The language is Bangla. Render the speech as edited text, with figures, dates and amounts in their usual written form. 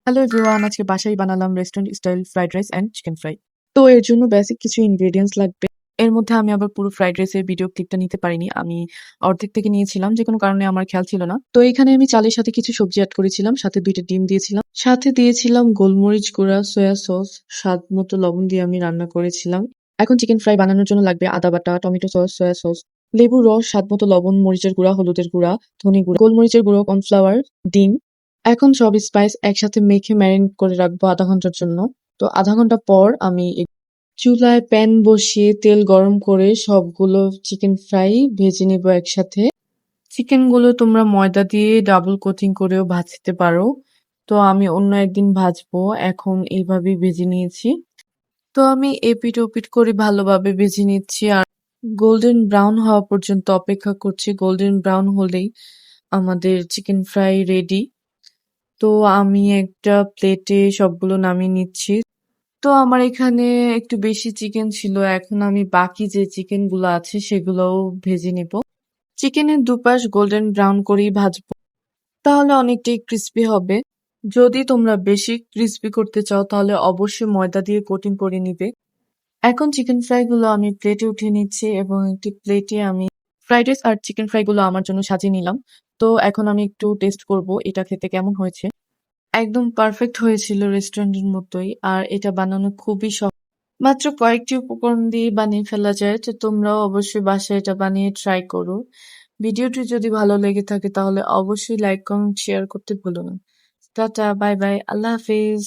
হ্যালো এভরিওয়ান, আজকে বাসায় বানালাম restaurant style fried rice and chicken fry. তো এর জন্য বেসিক কিছু ইনগ্রেডিয়েন্টস লাগবে। এর মধ্যে আমি আবার পুরো ফ্রাইড রাইসের ভিডিও ক্লিপটা নিতে পারিনি, আমি অর্ধেক থেকে নিয়েছিলাম, যে কোনো কারণে আমার খেয়াল ছিল না। তো এখানে আমি চালের সাথে কিছু সবজি অ্যাড করেছিলাম, সাথে 2টা ডিম দিয়েছিলাম, সাথে দিয়েছিলাম গোলমরিচ গুঁড়া, সয়া সস, স্বাদ মতো লবণ দিয়ে আমি রান্না করেছিলাম। এখন চিকেন ফ্রাই বানানোর জন্য লাগবে আদা বাটা, টমেটো সস, সয়া সস, লেবুর রস, স্বাদ মতো লবণ, মরিচের গুঁড়া, হলুদের গুঁড়া, ধনে গুঁড়া, গোলমরিচের গুঁড়ো, কর্নফ্লাওয়ার, ডিম। এখন সব স্পাইস একসাথে মেখে ম্যারিনেট করে রাখবো আধা ঘন্টার জন্য। তো আধা ঘন্টা পর আমি চুলায় প্যান বসিয়ে তেল গরম করে সবগুলো চিকেন ফ্রাই ভেজে নেবো একসাথে। চিকেন গুলো তোমরা ময়দা দিয়ে ডাবল কোটিং করেও ভাজতে পারো, তো আমি অন্য একদিন ভাজবো। এখন এইভাবেই ভেজে নিয়েছি। তো আমি এপিট ওপিট করে ভালোভাবে ভেজে নিচ্ছি আর গোল্ডেন ব্রাউন হওয়া পর্যন্ত অপেক্ষা করছি। গোল্ডেন ব্রাউন হলেই আমাদের চিকেন ফ্রাই রেডি। তো আমি একটা প্লেটে সবগুলো নামিয়ে নিচ্ছি। তো আমার এখানে একটু বেশি চিকেন ছিল, এখন আমি বাকি যে চিকেন গুলো আছে সেগুলোও ভেজে নিব। চিকেনের দুপাশ গোল্ডেন ব্রাউন করেই ভাজবো, তাহলে অনেকটাই ক্রিস্পি হবে। যদি তোমরা বেশি ক্রিস্পি করতে চাও তাহলে অবশ্যই ময়দা দিয়ে কোটিং করে নিবে। এখন চিকেন ফ্রাই গুলো আমি প্লেটে উঠিয়ে নিচ্ছি এবং একটি প্লেটে আমি ফ্রাইড রাইস আর চিকেন ফ্রাই গুলো আমার জন্য সাজিয়ে নিলাম। তো এখন আমি একটু টেস্ট করব এটা খেতে কেমন হয়েছে। একদম পারফেক্ট হয়েছিল, রেস্টুরেন্টের মতোই। আর এটা বানানো খুবই সহজ, মাত্র কয়েকটি উপকরণ দিয়ে বানিয়ে ফেলা যায়। তো তোমরাও অবশ্যই বাসায় এটা বানিয়ে ট্রাই করো। ভিডিওটি যদি ভালো লেগে থাকে তাহলে অবশ্যই লাইক, কমেন্ট, শেয়ার করতে ভুলো না। টাটা, বাই বাই, আল্লাহ হাফিজ।